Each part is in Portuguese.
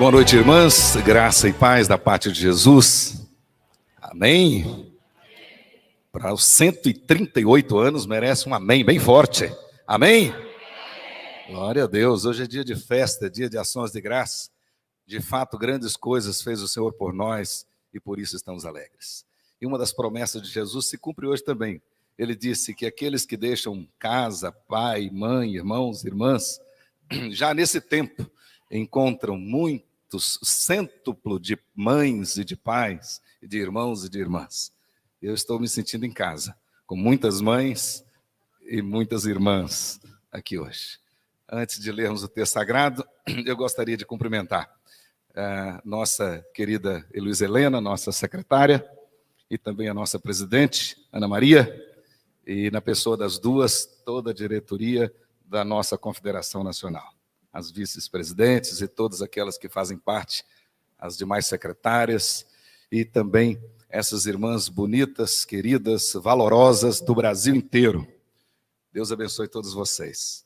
Boa noite, irmãs. Graça e paz da parte de Jesus. Amém? Para os 138 anos merece um amém bem forte. Amém? Glória a Deus. Hoje é dia de festa, dia de ações de graça. De fato, grandes coisas fez o Senhor por nós e por isso estamos alegres. E uma das promessas de Jesus se cumpre hoje também. Ele disse que aqueles que deixam casa, pai, mãe, irmãos, irmãs, já nesse tempo encontram muitos cêntuplo de mães e de pais, e de irmãos e de irmãs. Eu estou me sentindo em casa, com muitas mães e muitas irmãs aqui hoje. Antes de lermos o texto sagrado, eu gostaria de cumprimentar a nossa querida Heloísa Helena, nossa secretária, e também a nossa presidente, Ana Maria, e na pessoa das duas, toda a diretoria da nossa Confederação Nacional. As vice-presidentes e todas aquelas que fazem parte, as demais secretárias, e também essas irmãs bonitas, queridas, valorosas do Brasil inteiro. Deus abençoe todos vocês.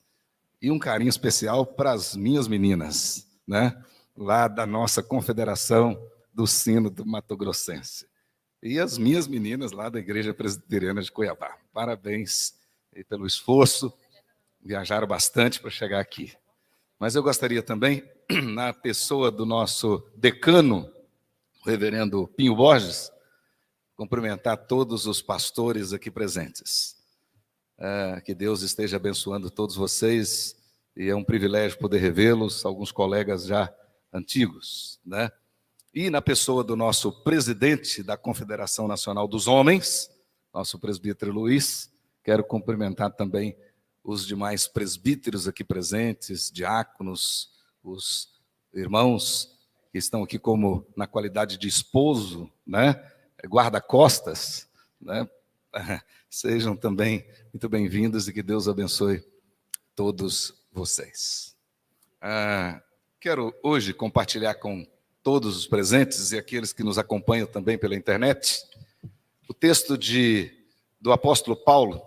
E um carinho especial para as minhas meninas, né? Lá da nossa Confederação do Sínodo Mato Grossense. E as minhas meninas lá da Igreja Presbiteriana de Cuiabá. Parabéns pelo esforço, viajaram bastante para chegar aqui. Mas eu gostaria também, na pessoa do nosso decano, o reverendo Pinho Borges, cumprimentar todos os pastores aqui presentes. Que Deus esteja abençoando todos vocês, e é um privilégio poder revê-los, alguns colegas já antigos, né? E na pessoa do nosso presidente da Confederação Nacional dos Homens, nosso presbítero Luiz, quero cumprimentar também os demais presbíteros aqui presentes, diáconos, os irmãos que estão aqui como na qualidade de esposo, né? Guarda-costas, né? Sejam também muito bem-vindos e que Deus abençoe todos vocês. Quero hoje compartilhar com todos os presentes e aqueles que nos acompanham também pela internet o texto do apóstolo Paulo,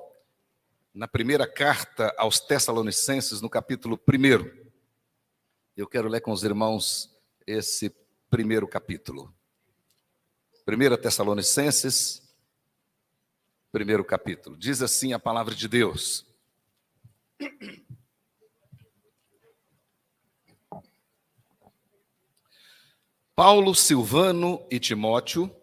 na primeira carta aos Tessalonicenses, no capítulo 1. Eu quero ler com os irmãos esse primeiro capítulo. 1 Tessalonicenses, primeiro capítulo. Diz assim a palavra de Deus. Paulo, Silvano e Timóteo,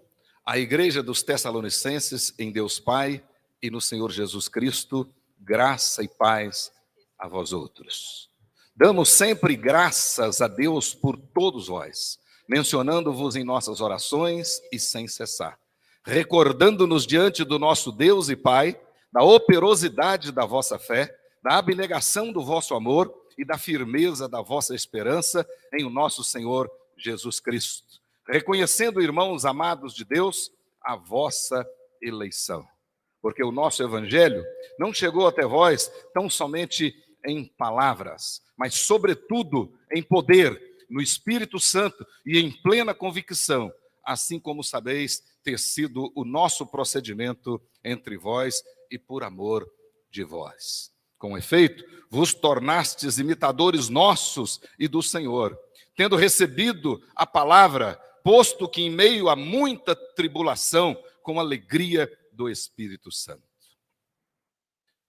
a igreja dos Tessalonicenses em Deus Pai e no Senhor Jesus Cristo, graça e paz a vós outros. Damos sempre graças a Deus por todos vós, mencionando-vos em nossas orações e sem cessar, recordando-nos diante do nosso Deus e Pai, da operosidade da vossa fé, da abnegação do vosso amor e da firmeza da vossa esperança em o nosso Senhor Jesus Cristo, reconhecendo, irmãos amados de Deus, a vossa eleição. Porque o nosso evangelho não chegou até vós tão somente em palavras, mas sobretudo em poder, no Espírito Santo e em plena convicção, assim como sabeis ter sido o nosso procedimento entre vós e por amor de vós. Com efeito, vos tornastes imitadores nossos e do Senhor, tendo recebido a palavra, posto que em meio a muita tribulação, com alegria do Espírito Santo.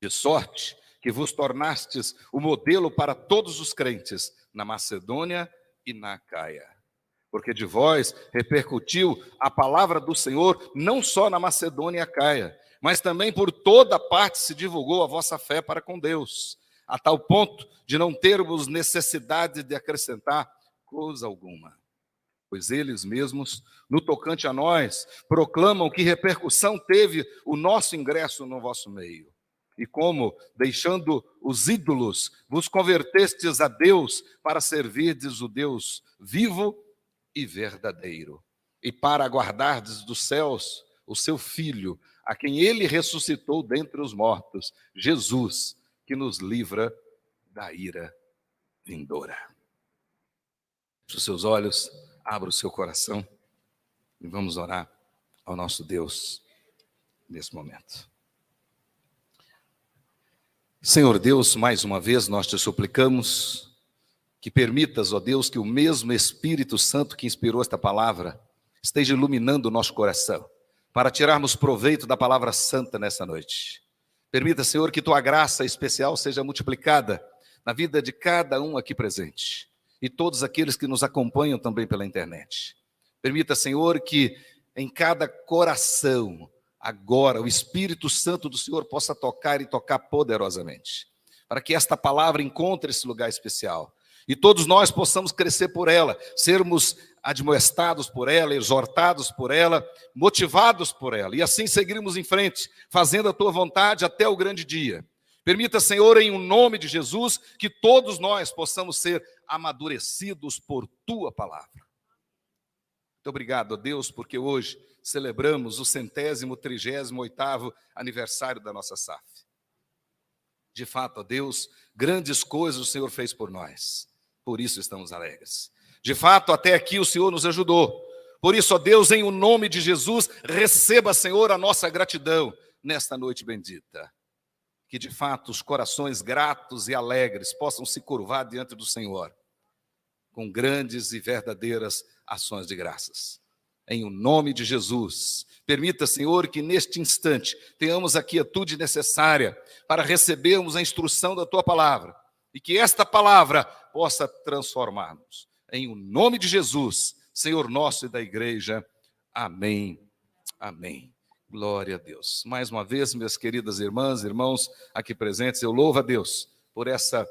De sorte que vos tornastes o modelo para todos os crentes na Macedônia e na Acaia. Porque de vós repercutiu a palavra do Senhor não só na Macedônia e Acaia, mas também por toda parte se divulgou a vossa fé para com Deus, a tal ponto de não termos necessidade de acrescentar coisa alguma. Pois eles mesmos, no tocante a nós, proclamam que repercussão teve o nosso ingresso no vosso meio. E como, deixando os ídolos, vos convertestes a Deus para servirdes o Deus vivo e verdadeiro. E para aguardardes dos céus o seu Filho, a quem ele ressuscitou dentre os mortos, Jesus, que nos livra da ira vindoura. Feche os seus olhos, abra o seu coração e vamos orar ao nosso Deus nesse momento. Senhor Deus, mais uma vez nós te suplicamos que permitas, ó Deus, que o mesmo Espírito Santo que inspirou esta palavra esteja iluminando o nosso coração, para tirarmos proveito da palavra santa nessa noite. Permita, Senhor, que tua graça especial seja multiplicada na vida de cada um aqui presente e todos aqueles que nos acompanham também pela internet. Permita, Senhor, que em cada coração, agora, o Espírito Santo do Senhor possa tocar e tocar poderosamente, para que esta palavra encontre esse lugar especial e todos nós possamos crescer por ela, sermos admoestados por ela, exortados por ela, motivados por ela, e assim seguirmos em frente, fazendo a tua vontade até o grande dia. Permita, Senhor, em o nome de Jesus, que todos nós possamos ser amadurecidos por tua palavra. Muito obrigado, ó Deus, porque hoje celebramos o 138º aniversário da nossa SAF. De fato, ó Deus, grandes coisas o Senhor fez por nós. Por isso estamos alegres. De fato, até aqui o Senhor nos ajudou. Por isso, ó Deus, em o nome de Jesus, receba, Senhor, a nossa gratidão nesta noite bendita. Que, de fato, os corações gratos e alegres possam se curvar diante do Senhor, com grandes e verdadeiras ações de graças. Em o nome de Jesus, permita, Senhor, que neste instante tenhamos a quietude necessária para recebermos a instrução da tua palavra e que esta palavra possa transformar-nos. Em o nome de Jesus, Senhor nosso e da igreja. Amém. Amém. Glória a Deus. Mais uma vez, minhas queridas irmãs, irmãos aqui presentes, eu louvo a Deus por essa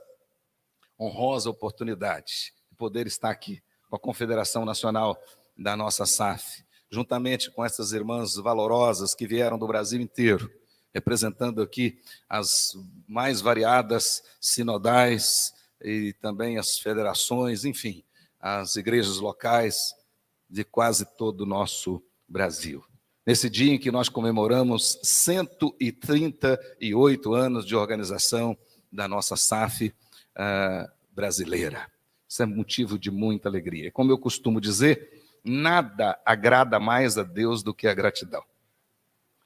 honrosa oportunidade de poder estar aqui com a Confederação Nacional da nossa SAF, juntamente com essas irmãs valorosas que vieram do Brasil inteiro, representando aqui as mais variadas sinodais e também as federações, enfim, as igrejas locais de quase todo o nosso Brasil. Nesse dia em que nós comemoramos 138 anos de organização da nossa SAF brasileira. Isso é motivo de muita alegria. Como eu costumo dizer, nada agrada mais a Deus do que a gratidão.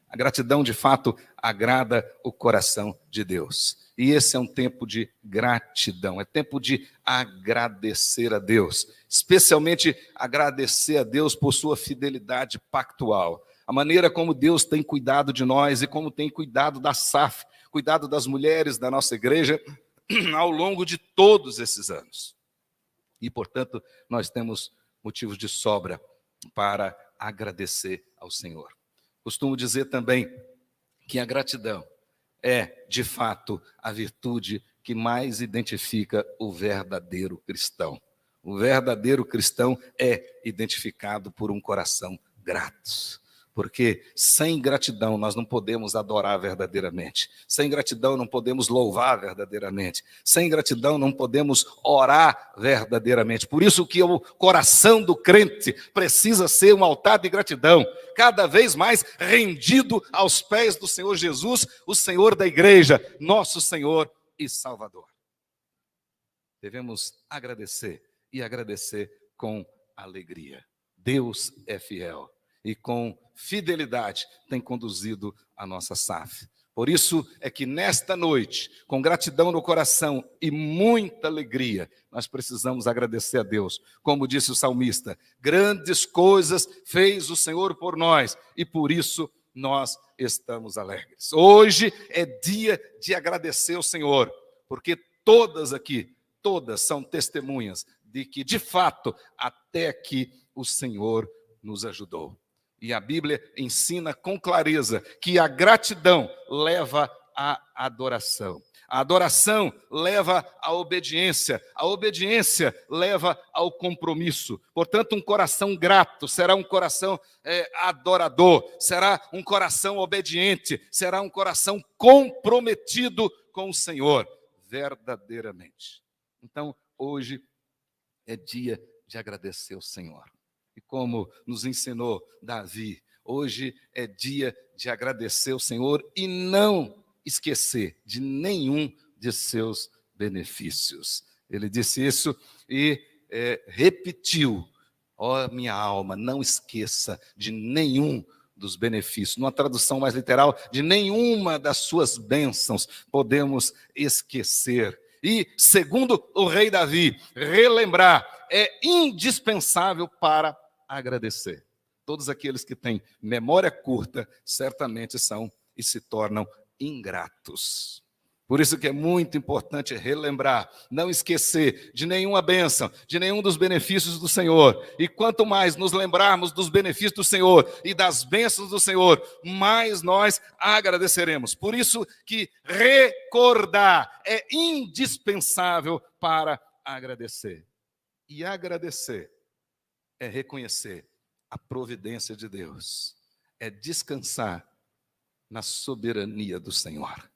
A gratidão, de fato, agrada o coração de Deus. E esse é um tempo de gratidão, é tempo de agradecer a Deus, especialmente agradecer a Deus por sua fidelidade pactual, a maneira como Deus tem cuidado de nós e como tem cuidado da SAF, cuidado das mulheres da nossa igreja ao longo de todos esses anos. E, portanto, nós temos motivos de sobra para agradecer ao Senhor. Costumo dizer também que a gratidão é, de fato, a virtude que mais identifica o verdadeiro cristão. O verdadeiro cristão é identificado por um coração grato. Porque sem gratidão nós não podemos adorar verdadeiramente. Sem gratidão não podemos louvar verdadeiramente. Sem gratidão não podemos orar verdadeiramente. Por isso que o coração do crente precisa ser um altar de gratidão, cada vez mais rendido aos pés do Senhor Jesus, o Senhor da igreja, nosso Senhor e Salvador. Devemos agradecer e agradecer com alegria. Deus é fiel e com fidelidade tem conduzido a nossa SAF. Por isso é que nesta noite, com gratidão no coração e muita alegria, nós precisamos agradecer a Deus. Como disse o salmista, grandes coisas fez o Senhor por nós e por isso nós estamos alegres. Hoje é dia de agradecer ao Senhor, porque todas aqui, todas são testemunhas de que, de fato, até aqui o Senhor nos ajudou. E a Bíblia ensina com clareza que a gratidão leva à adoração. A adoração leva à obediência. A obediência leva ao compromisso. Portanto, um coração grato será um coração adorador, será um coração obediente, será um coração comprometido com o Senhor, verdadeiramente. Então, hoje é dia de agradecer ao Senhor. E como nos ensinou Davi, hoje é dia de agradecer ao Senhor e não esquecer de nenhum de seus benefícios. Ele disse isso e repetiu: ó minha alma, não esqueça de nenhum dos benefícios. Numa tradução mais literal, de nenhuma das suas bênçãos podemos esquecer. E, segundo o rei Davi, relembrar é indispensável para agradecer. Todos aqueles que têm memória curta, certamente são e se tornam ingratos. Por isso que é muito importante relembrar, não esquecer de nenhuma bênção, de nenhum dos benefícios do Senhor. E quanto mais nos lembrarmos dos benefícios do Senhor e das bênçãos do Senhor, mais nós agradeceremos. Por isso que recordar é indispensável para agradecer. E agradecer é reconhecer a providência de Deus, é descansar na soberania do Senhor.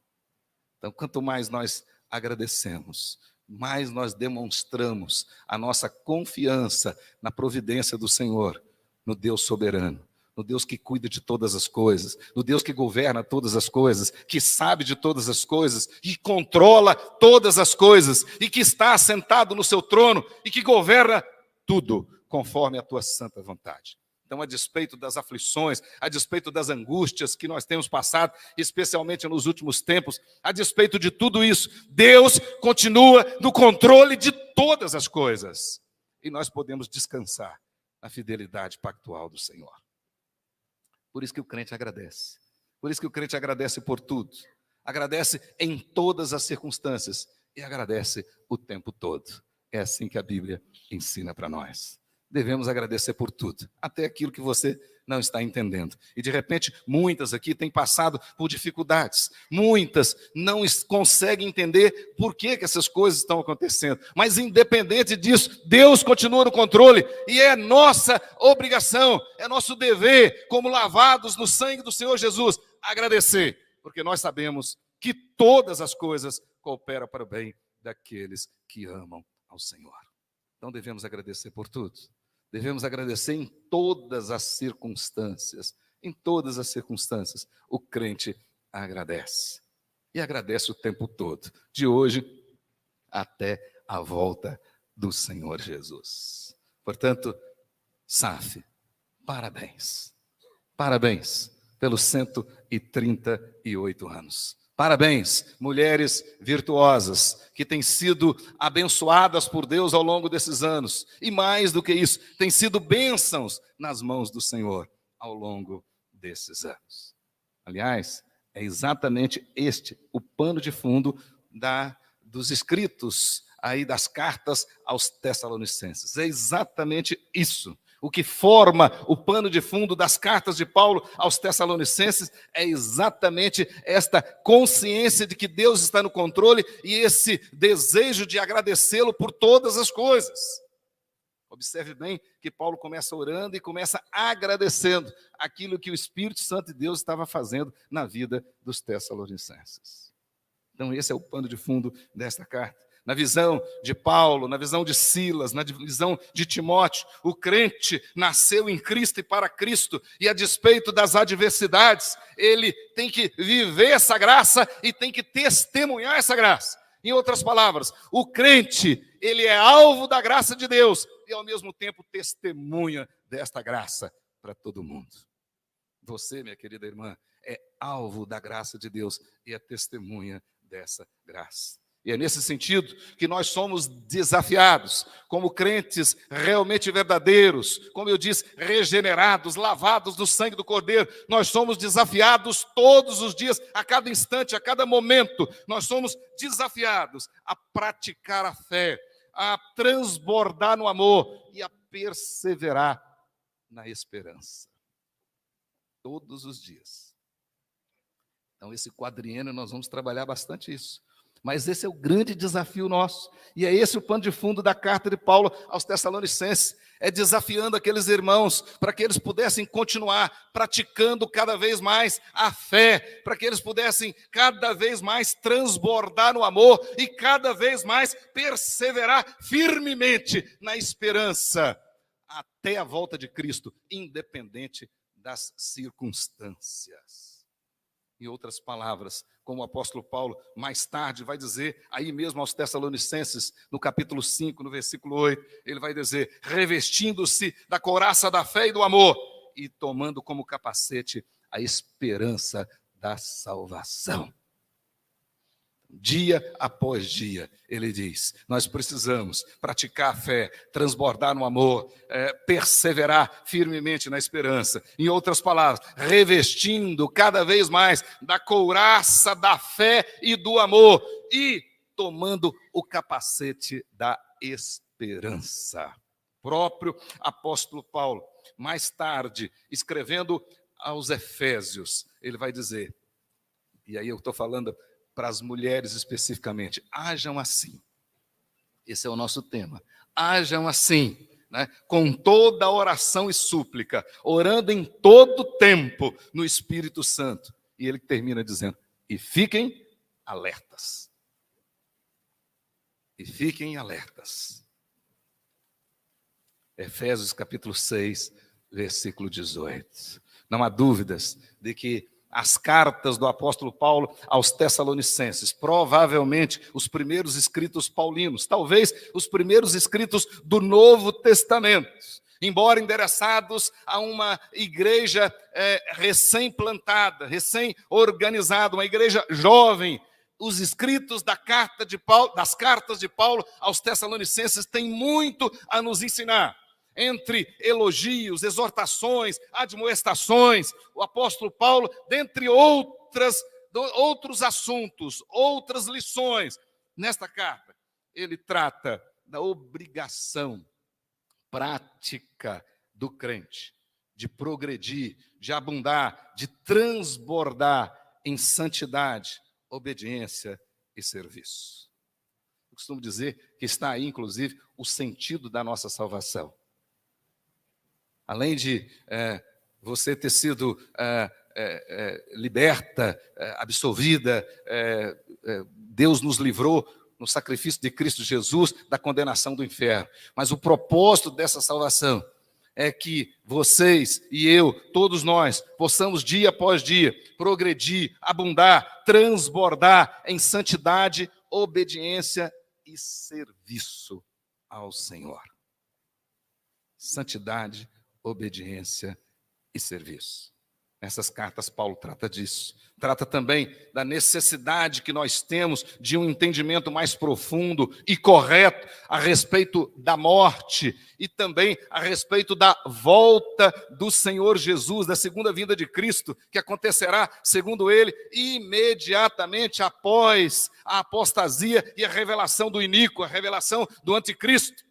Então, quanto mais nós agradecemos, mais nós demonstramos a nossa confiança na providência do Senhor, no Deus soberano, no Deus que cuida de todas as coisas, no Deus que governa todas as coisas, que sabe de todas as coisas, e controla todas as coisas, e que está assentado no seu trono, e que governa tudo conforme a tua santa vontade. Então, a despeito das aflições, a despeito das angústias que nós temos passado, especialmente nos últimos tempos, a despeito de tudo isso, Deus continua no controle de todas as coisas. E nós podemos descansar na fidelidade pactual do Senhor. Por isso que o crente agradece. Por isso que o crente agradece por tudo. Agradece em todas as circunstâncias e agradece o tempo todo. É assim que a Bíblia ensina para nós. Devemos agradecer por tudo, até aquilo que você não está entendendo. E de repente, muitas aqui têm passado por dificuldades. Muitas não conseguem entender por que essas coisas estão acontecendo. Mas independente disso, Deus continua no controle e é nossa obrigação, é nosso dever, como lavados no sangue do Senhor Jesus, agradecer. Porque nós sabemos que todas as coisas cooperam para o bem daqueles que amam ao Senhor. Então devemos agradecer por tudo. Devemos agradecer em todas as circunstâncias. Em todas as circunstâncias, o crente agradece. E agradece o tempo todo, de hoje até a volta do Senhor Jesus. Portanto, SAF, parabéns. Parabéns pelos 138 anos. Parabéns, mulheres virtuosas, que têm sido abençoadas por Deus ao longo desses anos. E mais do que isso, têm sido bênçãos nas mãos do Senhor ao longo desses anos. Aliás, é exatamente este o pano de fundo dos escritos aí das cartas aos Tessalonicenses. É exatamente isso. O que forma o pano de fundo das cartas de Paulo aos Tessalonicenses é exatamente esta consciência de que Deus está no controle e esse desejo de agradecê-lo por todas as coisas. Observe bem que Paulo começa orando e começa agradecendo aquilo que o Espírito Santo de Deus estava fazendo na vida dos Tessalonicenses. Então esse é o pano de fundo desta carta. Na visão de Paulo, na visão de Silas, na visão de Timóteo, o crente nasceu em Cristo e para Cristo, e a despeito das adversidades, ele tem que viver essa graça e tem que testemunhar essa graça. Em outras palavras, o crente, ele é alvo da graça de Deus e ao mesmo tempo testemunha desta graça para todo mundo. Você, minha querida irmã, é alvo da graça de Deus e é testemunha dessa graça. E é nesse sentido que nós somos desafiados, como crentes realmente verdadeiros, como eu disse, regenerados, lavados do sangue do Cordeiro. Nós somos desafiados todos os dias, a cada instante, a cada momento. Nós somos desafiados a praticar a fé, a transbordar no amor e a perseverar na esperança. Todos os dias. Então, esse quadriênio nós vamos trabalhar bastante isso. Mas esse é o grande desafio nosso. E é esse o pano de fundo da carta de Paulo aos Tessalonicenses. É desafiando aqueles irmãos para que eles pudessem continuar praticando cada vez mais a fé, para que eles pudessem cada vez mais transbordar no amor e cada vez mais perseverar firmemente na esperança até a volta de Cristo, independente das circunstâncias. Em outras palavras, como o apóstolo Paulo mais tarde vai dizer, aí mesmo aos Tessalonicenses, no capítulo 5, no versículo 8, ele vai dizer, revestindo-se da couraça da fé e do amor, e tomando como capacete a esperança da salvação. dia após dia, ele diz, nós precisamos praticar a fé, transbordar no amor, perseverar firmemente na esperança. Em outras palavras, revestindo cada vez mais da couraça da fé e do amor e tomando o capacete da esperança. O próprio apóstolo Paulo, mais tarde, escrevendo aos Efésios, ele vai dizer, e aí eu estou falando para as mulheres especificamente, hajam assim. Esse é o nosso tema. Hajam assim, né? Com toda oração e súplica, orando em todo tempo no Espírito Santo. E ele termina dizendo, e fiquem alertas. E fiquem alertas. Efésios capítulo 6, versículo 18. Não há dúvidas de que as cartas do apóstolo Paulo aos Tessalonicenses, provavelmente os primeiros escritos paulinos, talvez os primeiros escritos do Novo Testamento, embora endereçados a uma igreja recém-plantada, recém-organizada, uma igreja jovem. Os escritos das cartas de Paulo aos Tessalonicenses têm muito a nos ensinar. Entre elogios, exortações, admoestações, o apóstolo Paulo, dentre outros assuntos, outras lições, nesta carta, ele trata da obrigação prática do crente, de progredir, de abundar, de transbordar em santidade, obediência e serviço. Eu costumo dizer que está aí, inclusive, o sentido da nossa salvação. Além de você ter sido liberta, absolvida, Deus nos livrou no sacrifício de Cristo Jesus da condenação do inferno. Mas o propósito dessa salvação é que vocês e eu, todos nós, possamos dia após dia progredir, abundar, transbordar em santidade, obediência e serviço ao Senhor. Santidade, obediência e serviço. Nessas cartas, Paulo trata disso. Trata também da necessidade que nós temos de um entendimento mais profundo e correto a respeito da morte e também a respeito da volta do Senhor Jesus, da segunda vinda de Cristo, que acontecerá, segundo ele, imediatamente após a apostasia e a revelação do iníquo, a revelação do anticristo.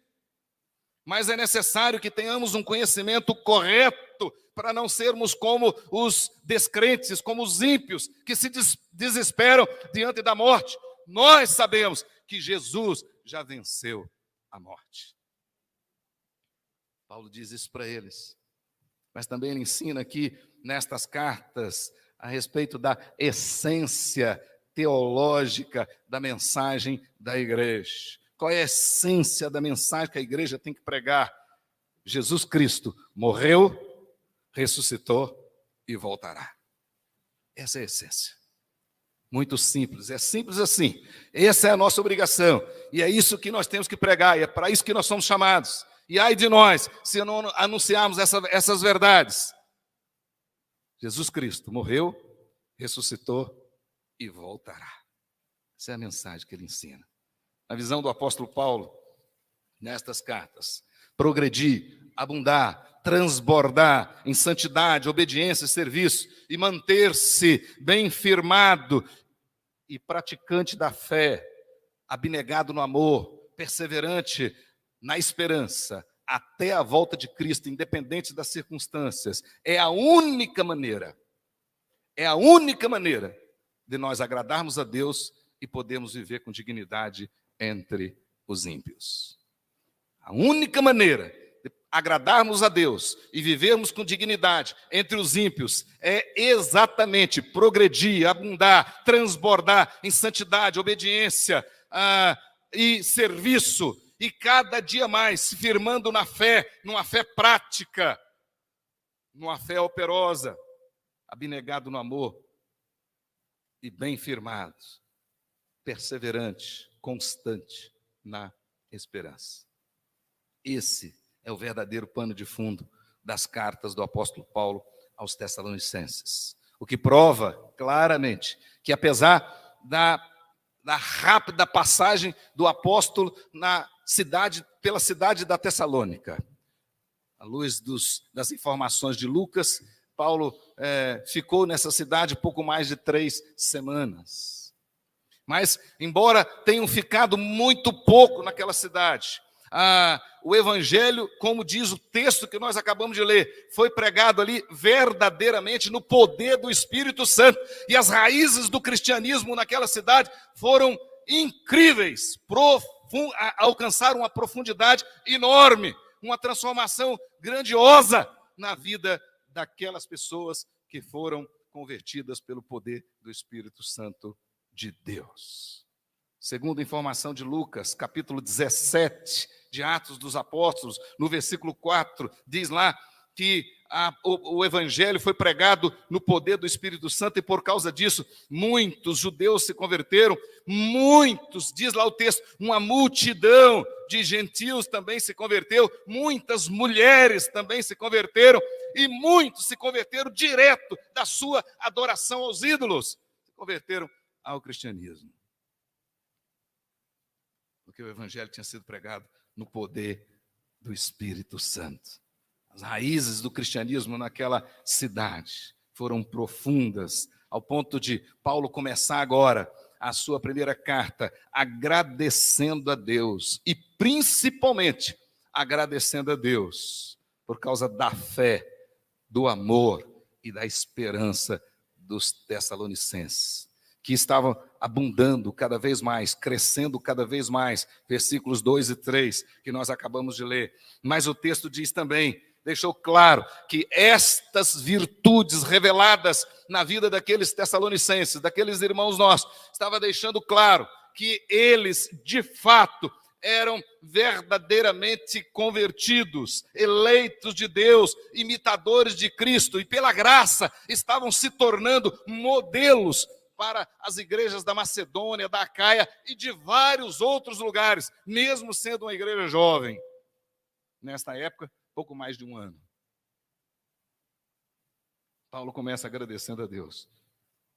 Mas é necessário que tenhamos um conhecimento correto para não sermos como os descrentes, como os ímpios que se desesperam diante da morte. Nós sabemos que Jesus já venceu a morte. Paulo diz isso para eles. Mas também ele ensina aqui nestas cartas a respeito da essência teológica da mensagem da igreja. Qual é a essência da mensagem que a igreja tem que pregar? Jesus Cristo morreu, ressuscitou e voltará. Essa é a essência. Muito simples, é simples assim. Essa é a nossa obrigação. E é isso que nós temos que pregar, e é para isso que nós somos chamados. E ai de nós, se não anunciarmos essas verdades. Jesus Cristo morreu, ressuscitou e voltará. Essa é a mensagem que ele ensina. Na visão do apóstolo Paulo, nestas cartas, progredir, abundar, transbordar em santidade, obediência e serviço, e manter-se bem firmado e praticante da fé, abnegado no amor, perseverante na esperança, até a volta de Cristo, independente das circunstâncias, é a única maneira de nós agradarmos a Deus e podermos viver com dignidade entre os ímpios. A única maneira de agradarmos a Deus e vivermos com dignidade entre os ímpios é exatamente progredir, abundar, transbordar em santidade, obediência e serviço, e cada dia mais se firmando na fé, numa fé prática, numa fé operosa, abnegado no amor e bem firmado, perseverante, constante na esperança. Esse é o verdadeiro pano de fundo das cartas do apóstolo Paulo aos Tessalonicenses. O que prova claramente que, apesar da rápida passagem do apóstolo pela cidade da Tessalônica. À luz das informações de Lucas, Paulo ficou nessa cidade pouco mais de 3 semanas. Mas, embora tenham ficado muito pouco naquela cidade, o evangelho, como diz o texto que nós acabamos de ler, foi pregado ali verdadeiramente no poder do Espírito Santo. E as raízes do cristianismo naquela cidade foram incríveis, alcançaram uma profundidade enorme, uma transformação grandiosa na vida daquelas pessoas que foram convertidas pelo poder do Espírito Santo de Deus. Segundo a informação de Lucas, capítulo 17 de Atos dos Apóstolos, no versículo 4, diz lá que o evangelho foi pregado no poder do Espírito Santo e por causa disso muitos judeus se converteram, muitos, diz lá o texto, uma multidão de gentios também se converteu, muitas mulheres também se converteram e muitos se converteram direto da sua adoração aos ídolos, se converteram ao cristianismo. Porque o evangelho tinha sido pregado no poder do Espírito Santo. As raízes do cristianismo naquela cidade foram profundas, ao ponto de Paulo começar agora a sua primeira carta agradecendo a Deus, e principalmente agradecendo a Deus por causa da fé, do amor e da esperança dos tessalonicenses, que estavam abundando cada vez mais, crescendo cada vez mais, versículos 2 e 3, que nós acabamos de ler. Mas o texto diz também, deixou claro, que estas virtudes reveladas na vida daqueles tessalonicenses, daqueles irmãos nossos, estava deixando claro que eles, de fato, eram verdadeiramente convertidos, eleitos de Deus, imitadores de Cristo, e pela graça estavam se tornando modelos para as igrejas da Macedônia, da Acaia e de vários outros lugares, mesmo sendo uma igreja jovem. Nesta época, pouco mais de 1 ano. Paulo começa agradecendo a Deus.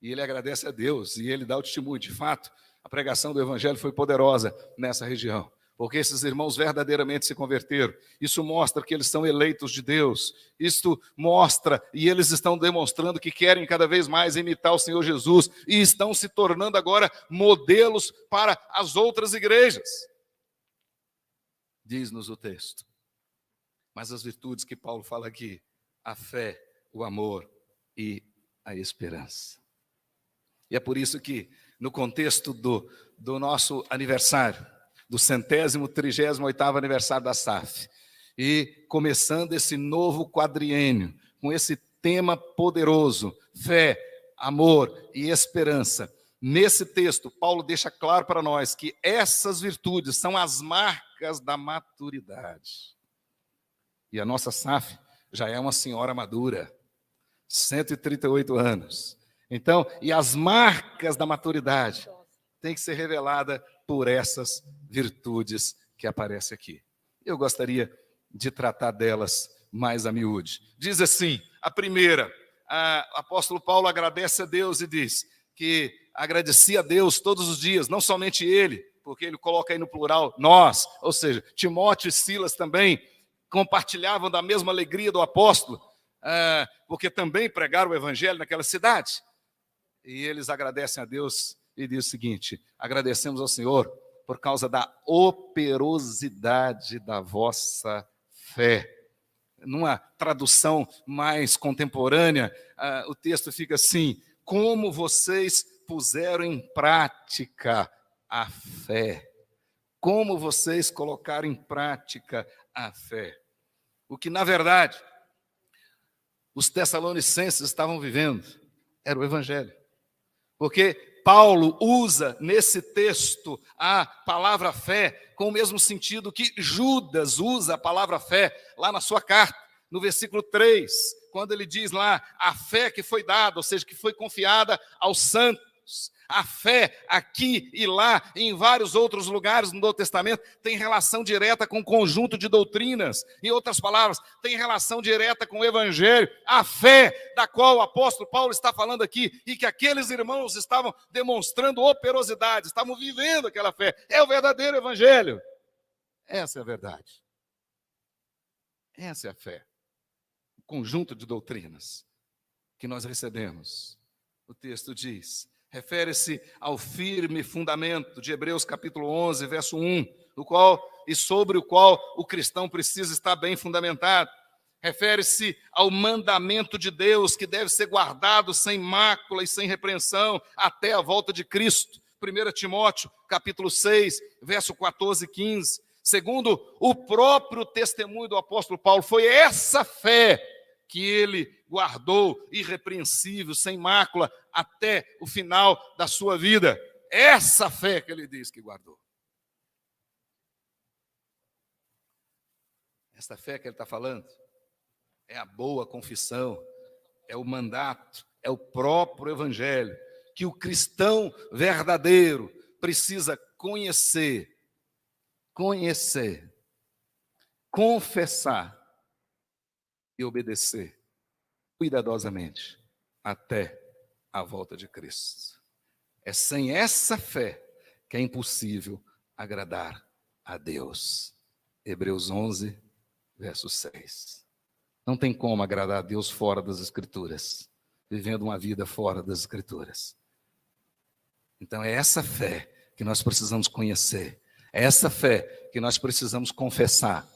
E ele agradece a Deus, e ele dá o testemunho. De fato, a pregação do evangelho foi poderosa nessa região, porque esses irmãos verdadeiramente se converteram. Isso mostra que eles são eleitos de Deus. Isto mostra, e eles estão demonstrando que querem cada vez mais imitar o Senhor Jesus, e estão se tornando agora modelos para as outras igrejas. Diz-nos o texto. Mas as virtudes que Paulo fala aqui, a fé, o amor e a esperança. E é por isso que, no contexto do nosso aniversário, do 138º aniversário da SAF, e começando esse novo quadriênio, com esse tema poderoso, fé, amor e esperança, nesse texto, Paulo deixa claro para nós que essas virtudes são as marcas da maturidade. E a nossa SAF já é uma senhora madura, 138 anos. Então, e as marcas da maturidade têm que ser reveladas por essas virtudes que aparecem aqui. Eu gostaria de tratar delas mais a miúde. Diz assim, a primeira, o apóstolo Paulo agradece a Deus e diz que agradecia a Deus todos os dias, não somente ele, porque ele coloca aí no plural, nós, ou seja, Timóteo e Silas também compartilhavam da mesma alegria do apóstolo, porque também pregaram o evangelho naquela cidade. E eles agradecem a Deus e diz o seguinte, agradecemos ao Senhor por causa da operosidade da vossa fé. Numa tradução mais contemporânea, o texto fica assim, como vocês puseram em prática a fé. Como vocês colocaram em prática a fé. O que, na verdade, os tessalonicenses estavam vivendo era o evangelho. Porque Paulo usa nesse texto a palavra fé com o mesmo sentido que Judas usa a palavra fé lá na sua carta, no versículo 3, quando ele diz lá a fé que foi dada, ou seja, que foi confiada aos santos, A fé aqui e lá, em vários outros lugares no Novo Testamento, tem relação direta com o conjunto de doutrinas. Em outras palavras, tem relação direta com o Evangelho. A fé da qual o apóstolo Paulo está falando aqui e que aqueles irmãos estavam demonstrando operosidade, estavam vivendo aquela fé. É o verdadeiro Evangelho. Essa é a verdade. Essa é a fé. O conjunto de doutrinas que nós recebemos. O texto diz... refere-se ao firme fundamento de Hebreus capítulo 11, verso 1, sobre o qual o cristão precisa estar bem fundamentado. Refere-se ao mandamento de Deus que deve ser guardado sem mácula e sem repreensão até a volta de Cristo. 1 Timóteo capítulo 6, verso 14 e 15. Segundo o próprio testemunho do apóstolo Paulo, foi essa fé que ele guardou irrepreensível, sem mácula, até o final da sua vida. Essa fé que ele diz que guardou. Essa fé que ele está falando é a boa confissão, é o mandato, é o próprio Evangelho, que o cristão verdadeiro precisa conhecer, confessar e obedecer cuidadosamente até a volta de Cristo. É sem essa fé que é impossível agradar a Deus. Hebreus 11, verso 6. Não tem como agradar a Deus fora das Escrituras, vivendo uma vida fora das Escrituras. Então é essa fé que nós precisamos conhecer, é essa fé que nós precisamos confessar.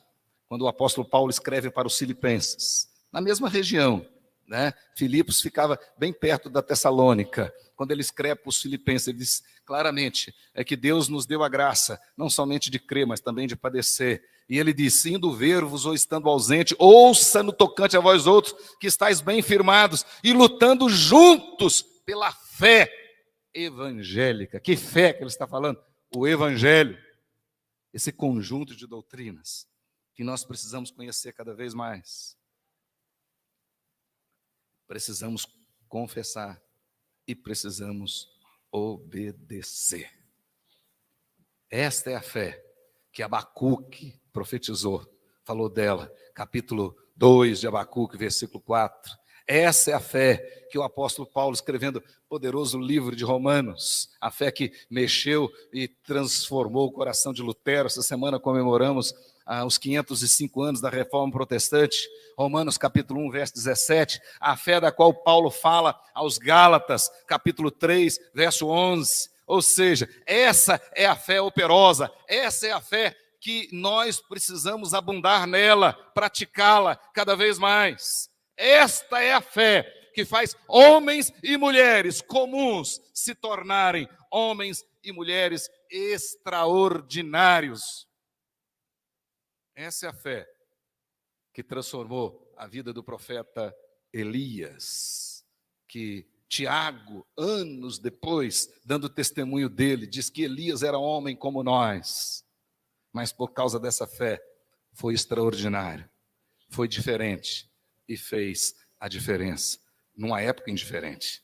Quando o apóstolo Paulo escreve para os filipenses, na mesma região, né? Filipos ficava bem perto da Tessalônica. Quando ele escreve para os filipenses, ele diz claramente, é que Deus nos deu a graça, não somente de crer, mas também de padecer. E ele diz, indo ver-vos ou estando ausente, ouça no tocante a vós outros, que estáis bem firmados e lutando juntos pela fé evangélica. Que fé que ele está falando? O Evangelho. Esse conjunto de doutrinas que nós precisamos conhecer cada vez mais. Precisamos confessar e precisamos obedecer. Esta é a fé que Abacuque profetizou, falou dela, capítulo 2 de Abacuque, versículo 4. Essa é a fé que o apóstolo Paulo, escrevendo o poderoso livro de Romanos, a fé que mexeu e transformou o coração de Lutero. Essa semana comemoramos os 505 anos da Reforma Protestante. Romanos capítulo 1, verso 17, a fé da qual Paulo fala aos Gálatas, capítulo 3, verso 11. Ou seja, essa é a fé operosa, essa é a fé que nós precisamos abundar nela, praticá-la cada vez mais. Esta é a fé que faz homens e mulheres comuns se tornarem homens e mulheres extraordinários. Essa é a fé que transformou a vida do profeta Elias, que Tiago, anos depois, dando testemunho dele, diz que Elias era homem como nós, mas por causa dessa fé foi extraordinário, foi diferente e fez a diferença numa época indiferente.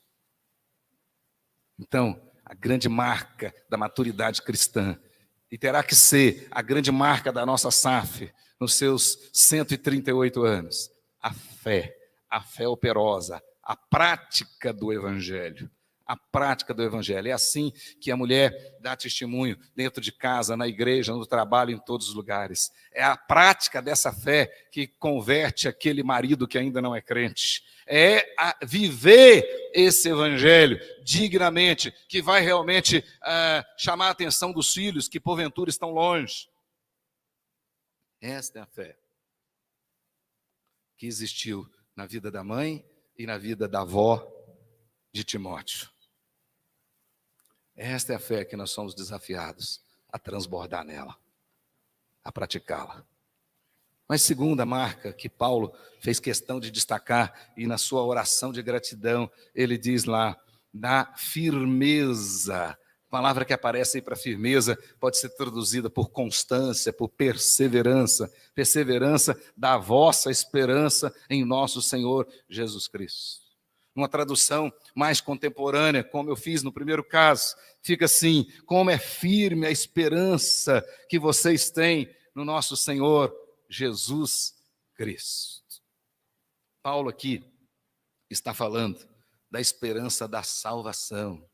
Então, a grande marca da maturidade cristã, e terá que ser a grande marca da nossa SAF, nos seus 138 anos, a fé operosa, a prática do Evangelho. A prática do Evangelho. É assim que a mulher dá testemunho dentro de casa, na igreja, no trabalho, em todos os lugares. É a prática dessa fé que converte aquele marido que ainda não é crente. É viver esse Evangelho dignamente, que vai realmente chamar a atenção dos filhos que porventura estão longe. Esta é a fé que existiu na vida da mãe e na vida da avó de Timóteo. Esta é a fé que nós somos desafiados a transbordar nela, a praticá-la. Mas segunda marca que Paulo fez questão de destacar, e na sua oração de gratidão, ele diz lá, na firmeza. A palavra que aparece aí para firmeza pode ser traduzida por constância, por perseverança. Perseverança da vossa esperança em nosso Senhor Jesus Cristo. numa tradução mais contemporânea, como eu fiz no primeiro caso, fica assim: como é firme a esperança que vocês têm no nosso Senhor Jesus Cristo. Paulo aqui está falando da esperança da salvação.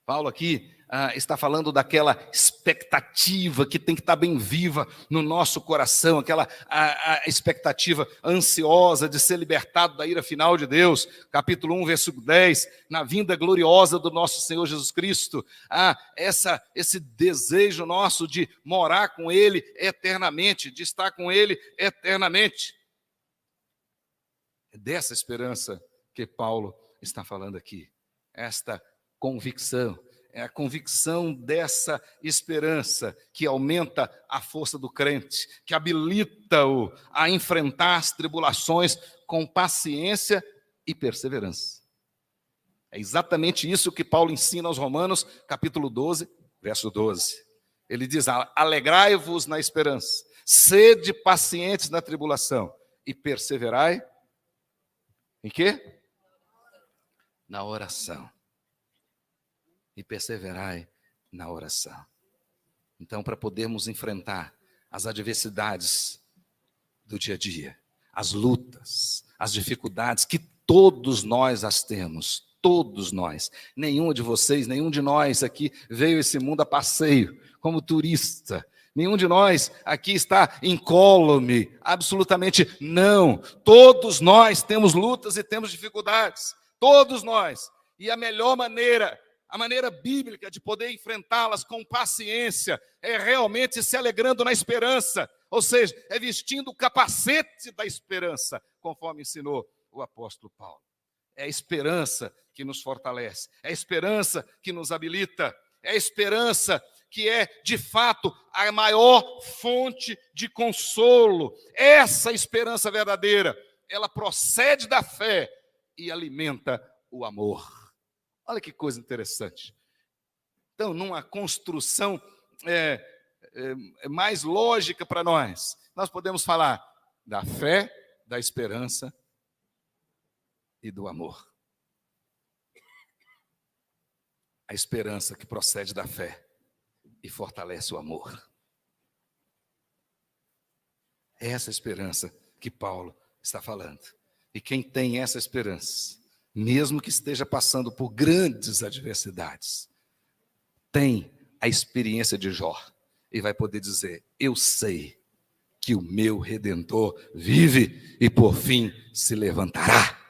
Paulo aqui está falando daquela expectativa que tem que estar bem viva no nosso coração, aquela a expectativa ansiosa de ser libertado da ira final de Deus. Capítulo 1, versículo 10, na vinda gloriosa do nosso Senhor Jesus Cristo. Esse desejo nosso de morar com Ele eternamente, de estar com Ele eternamente. É dessa esperança que Paulo está falando aqui. Esta convicção, é a convicção dessa esperança que aumenta a força do crente, que habilita-o a enfrentar as tribulações com paciência e perseverança. É exatamente isso que Paulo ensina aos Romanos, capítulo 12, verso 12. Ele diz: alegrai-vos na esperança, sede pacientes na tribulação e perseverai em quê? Na oração. E perseverai na oração. Então, para podermos enfrentar as adversidades do dia a dia, as lutas, as dificuldades que todos nós as temos, todos nós. Nenhum de vocês, nenhum de nós aqui veio a esse mundo a passeio, como turista. Nenhum de nós aqui está incólume, absolutamente não. Todos nós temos lutas e temos dificuldades, todos nós. E a melhor maneira, a maneira bíblica de poder enfrentá-las com paciência é realmente se alegrando na esperança, ou seja, é vestindo o capacete da esperança, conforme ensinou o apóstolo Paulo. É a esperança que nos fortalece, é a esperança que nos habilita, é a esperança que é, de fato, a maior fonte de consolo. Essa esperança verdadeira, ela procede da fé e alimenta o amor. Olha que coisa interessante. Então, numa construção mais lógica para nós podemos falar da fé, da esperança e do amor. A esperança que procede da fé e fortalece o amor. É essa esperança que Paulo está falando. E quem tem essa esperança, mesmo que esteja passando por grandes adversidades, tem a experiência de Jó e vai poder dizer: eu sei que o meu Redentor vive e por fim se levantará.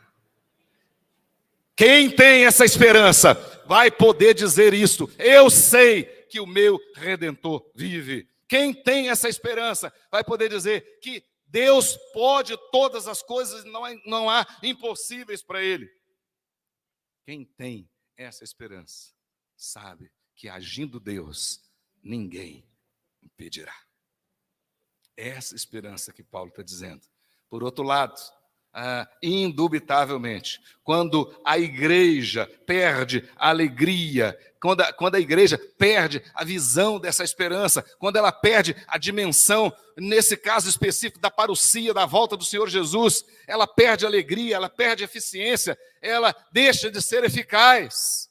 Quem tem essa esperança vai poder dizer isso: eu sei que o meu Redentor vive. Quem tem essa esperança vai poder dizer que Deus pode todas as coisas, não há impossíveis para Ele. Quem tem essa esperança sabe que agindo Deus, ninguém impedirá. É essa esperança que Paulo está dizendo. Por outro lado, indubitavelmente, quando a igreja perde a alegria, quando a igreja perde a visão dessa esperança, quando ela perde a dimensão, nesse caso específico da parousia, da volta do Senhor Jesus, ela perde a alegria, ela perde a eficiência, ela deixa de ser eficaz.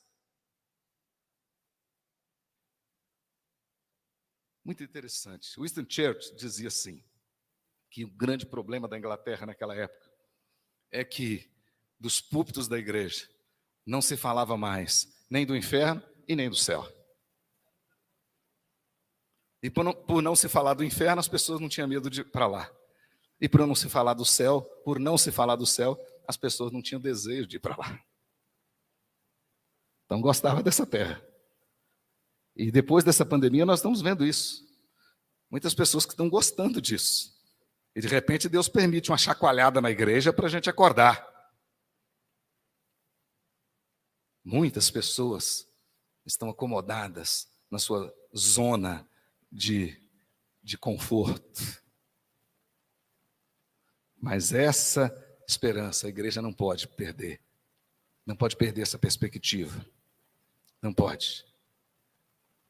Muito interessante. Winston Churchill dizia assim, que o grande problema da Inglaterra naquela época é que dos púlpitos da igreja não se falava mais nem do inferno e nem do céu. E por não se falar do inferno, as pessoas não tinham medo de ir para lá. E por não se falar do céu, por não se falar do céu, as pessoas não tinham desejo de ir para lá. Então gostava dessa terra. E depois dessa pandemia nós estamos vendo isso. Muitas pessoas que estão gostando disso. E de repente Deus permite uma chacoalhada na igreja para a gente acordar. Muitas pessoas estão acomodadas na sua zona de conforto. Mas essa esperança a igreja não pode perder. Não pode perder essa perspectiva. Não pode.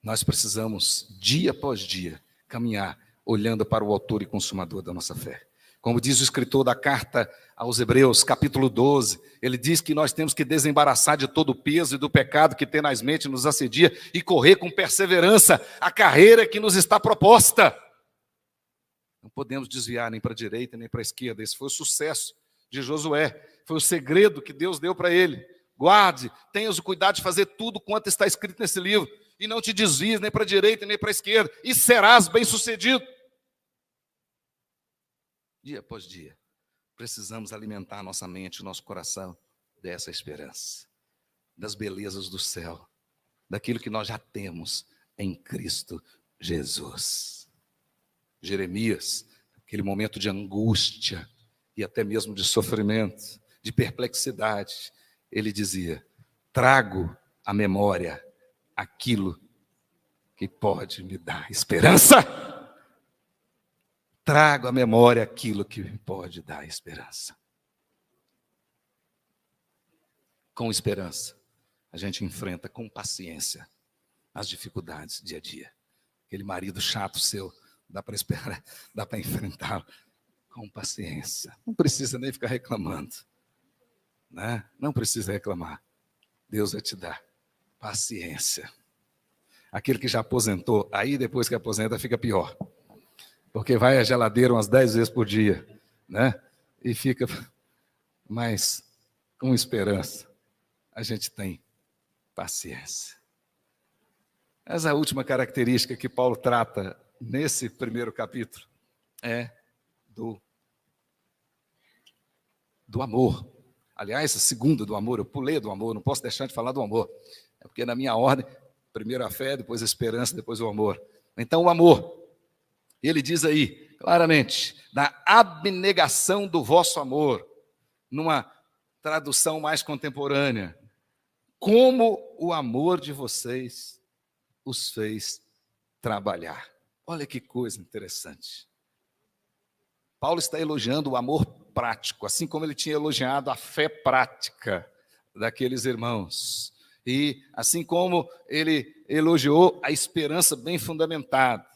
Nós precisamos, dia após dia, caminhar olhando para o autor e consumador da nossa fé. Como diz o escritor da carta aos Hebreus, capítulo 12, ele diz que nós temos que desembaraçar de todo o peso e do pecado que tenazmente nos assedia e correr com perseverança a carreira que nos está proposta. Não podemos desviar nem para a direita nem para a esquerda. Esse foi o sucesso de Josué, foi o segredo que Deus deu para ele. Guarde, tenhas o cuidado de fazer tudo quanto está escrito nesse livro, e não te desvies nem para a direita nem para a esquerda, e serás bem-sucedido. Dia após dia, precisamos alimentar nossa mente, nosso coração dessa esperança, das belezas do céu, daquilo que nós já temos em Cristo Jesus. Jeremias, aquele momento de angústia e até mesmo de sofrimento, de perplexidade, ele dizia: trago à memória aquilo que pode me dar esperança. Trago à memória aquilo que me pode dar esperança. Com esperança, a gente enfrenta com paciência as dificuldades dia a dia. Aquele marido chato seu, dá para esperar, dá para enfrentá-lo com paciência. Não precisa nem ficar reclamando, né? Não precisa reclamar. Deus vai te dar paciência. Aquele que já aposentou, aí depois que aposenta fica pior. Porque vai à geladeira umas 10 vezes por dia, né? E fica, mas com esperança, a gente tem paciência. Essa última característica que Paulo trata nesse primeiro capítulo é do amor. Aliás, a segunda do amor, eu pulei do amor, não posso deixar de falar do amor. É porque na minha ordem, primeiro a fé, depois a esperança, depois o amor. Então o amor. Ele diz aí, claramente, da abnegação do vosso amor, numa tradução mais contemporânea, como o amor de vocês os fez trabalhar. Olha que coisa interessante. Paulo está elogiando o amor prático, assim como ele tinha elogiado a fé prática daqueles irmãos. E assim como ele elogiou a esperança bem fundamentada.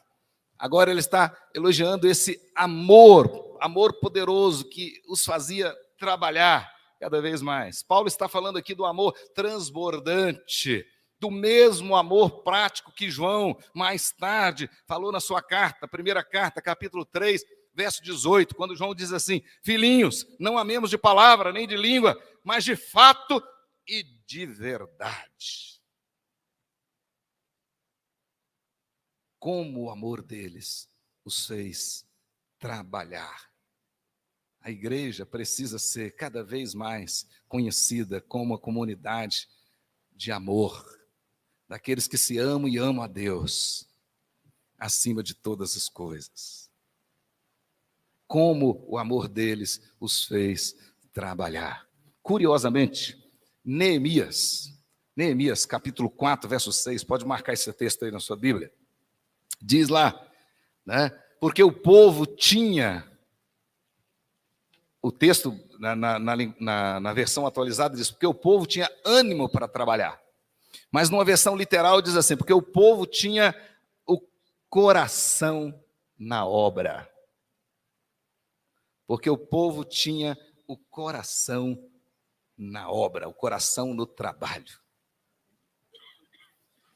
Agora ele está elogiando esse amor poderoso que os fazia trabalhar cada vez mais. Paulo está falando aqui do amor transbordante, do mesmo amor prático que João, mais tarde, falou na sua carta, primeira carta, capítulo 3, verso 18, quando João diz assim: filhinhos, não amemos de palavra nem de língua, mas de fato e de verdade. Como o amor deles os fez trabalhar. A igreja precisa ser cada vez mais conhecida como uma comunidade de amor, daqueles que se amam e amam a Deus, acima de todas as coisas. Como o amor deles os fez trabalhar. Curiosamente, Neemias, capítulo 4, verso 6, pode marcar esse texto aí na sua Bíblia. Diz lá, né? Porque o povo tinha, o texto na versão atualizada diz, porque o povo tinha ânimo para trabalhar. Mas numa versão literal diz assim, porque o povo tinha o coração na obra. Porque o povo tinha o coração na obra, o coração no trabalho.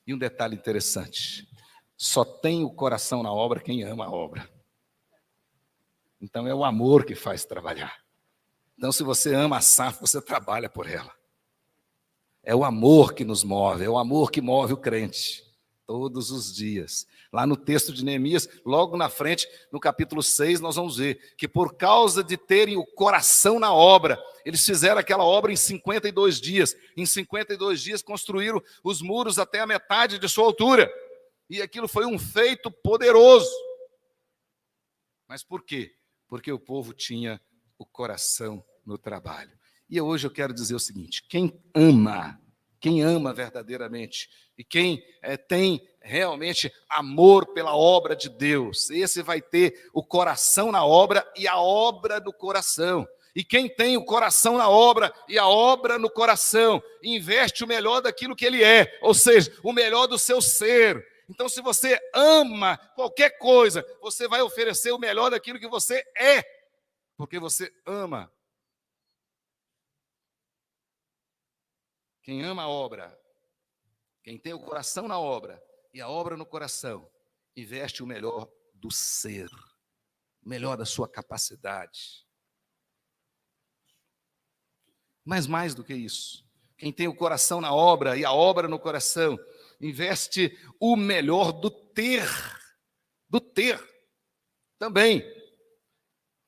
E um detalhe interessante, só tem o coração na obra quem ama a obra. Então é o amor que faz trabalhar. Então se você ama a SAF, você trabalha por ela. É o amor que nos move, é o amor que move o crente, todos os dias. Lá no texto de Neemias, logo na frente, no capítulo 6, nós vamos ver que por causa de terem o coração na obra, eles fizeram aquela obra em 52 dias. Em 52 dias construíram os muros até a metade de sua altura. E aquilo foi um feito poderoso. Mas por quê? Porque o povo tinha o coração no trabalho. E hoje eu quero dizer o seguinte, quem ama verdadeiramente, e quem tem realmente amor pela obra de Deus, esse vai ter o coração na obra e a obra no coração. E quem tem o coração na obra e a obra no coração, investe o melhor daquilo que ele é, ou seja, o melhor do seu ser. Então, se você ama qualquer coisa, você vai oferecer o melhor daquilo que você é. porque você ama. Quem ama a obra, quem tem o coração na obra e a obra no coração, investe o melhor do ser, o melhor da sua capacidade. Mas mais do que isso, quem tem o coração na obra e a obra no coração, investe o melhor do ter também.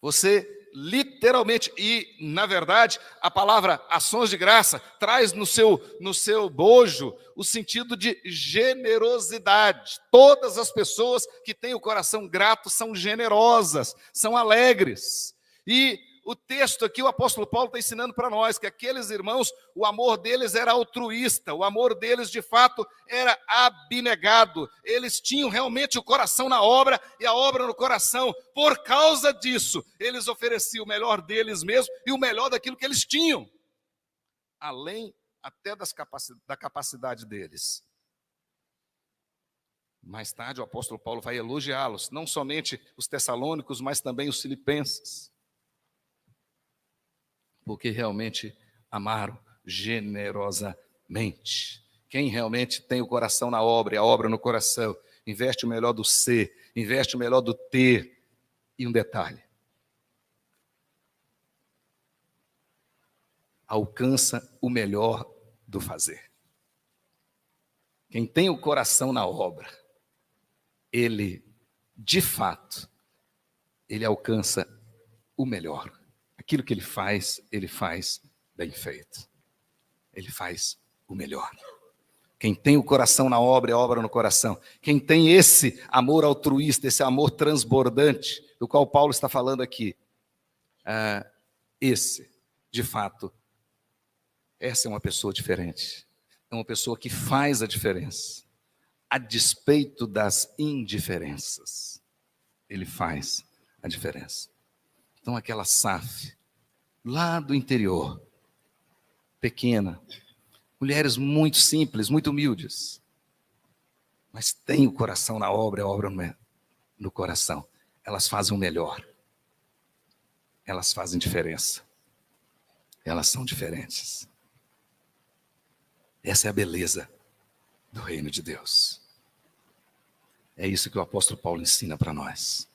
Você literalmente, e na verdade, a palavra ações de graça traz no seu bojo o sentido de generosidade. Todas as pessoas que têm o coração grato são generosas, são alegres. E o texto aqui, o apóstolo Paulo está ensinando para nós que aqueles irmãos, o amor deles era altruísta, o amor deles de fato era abnegado, eles tinham realmente o coração na obra e a obra no coração. Por causa disso, eles ofereciam o melhor deles mesmos e o melhor daquilo que eles tinham, além até da capacidade deles. Mais tarde o apóstolo Paulo vai elogiá-los, não somente os tessalônicos, mas também os filipenses, porque realmente amaram generosamente. Quem realmente tem o coração na obra e a obra no coração, investe o melhor do ser, investe o melhor do ter. E um detalhe: alcança o melhor do fazer. Quem tem o coração na obra, ele, de fato, ele alcança o melhor. Aquilo que ele faz bem feito. Ele faz o melhor. Quem tem o coração na obra e a obra no coração. Quem tem esse amor altruísta, esse amor transbordante, do qual Paulo está falando aqui. Esse, de fato, essa é uma pessoa diferente. É uma pessoa que faz a diferença. A despeito das indiferenças. Ele faz a diferença. Então, aquela SAF, lá do interior, pequena, mulheres muito simples, muito humildes, mas têm o coração na obra, a obra no coração. Elas fazem o melhor. Elas fazem diferença. Elas são diferentes. Essa é a beleza do reino de Deus. É isso que o apóstolo Paulo ensina para nós.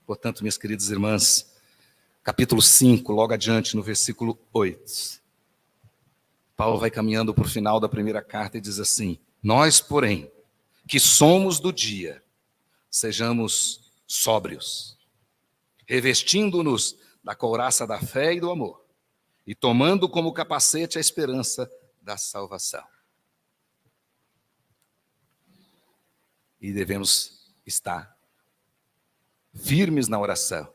Portanto, minhas queridas irmãs, capítulo 5, logo adiante, no versículo 8. Paulo vai caminhando para o final da primeira carta e diz assim: nós, porém, que somos do dia, sejamos sóbrios, revestindo-nos da couraça da fé e do amor, e tomando como capacete a esperança da salvação. E devemos estar firmes na oração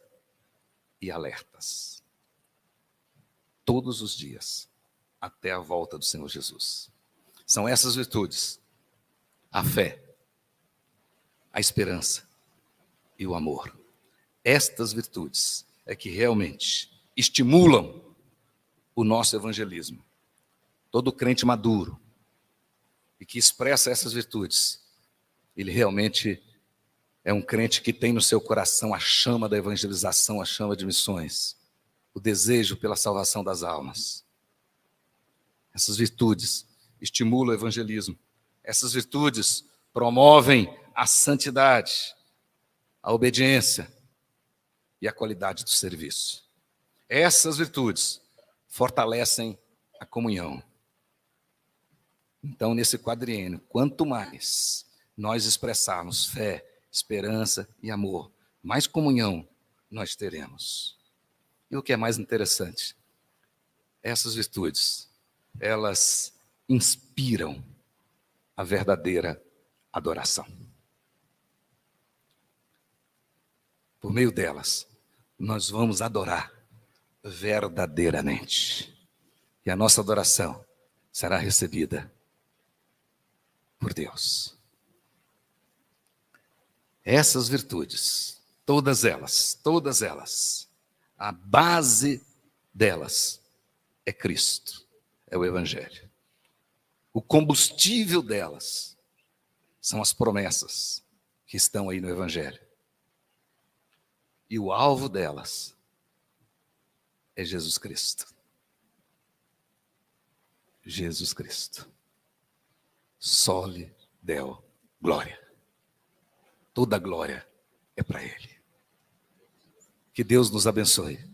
e alertas, todos os dias, até a volta do Senhor Jesus. São essas virtudes: a fé, a esperança e o amor. Estas virtudes é que realmente estimulam o nosso evangelismo. Todo crente maduro e que expressa essas virtudes, ele realmente é um crente que tem no seu coração a chama da evangelização, a chama de missões, o desejo pela salvação das almas. Essas virtudes estimulam o evangelismo. Essas virtudes promovem a santidade, a obediência e a qualidade do serviço. Essas virtudes fortalecem a comunhão. Então, nesse quadriênio, quanto mais nós expressarmos fé, esperança e amor, mais comunhão nós teremos. E o que é mais interessante, essas virtudes, elas inspiram a verdadeira adoração. Por meio delas, nós vamos adorar verdadeiramente. E a nossa adoração será recebida por Deus. Essas virtudes, todas elas, a base delas é Cristo, é o Evangelho. O combustível delas são as promessas que estão aí no Evangelho. E o alvo delas é Jesus Cristo. Jesus Cristo. Só lhe deu glória. Toda a glória é para Ele. Que Deus nos abençoe.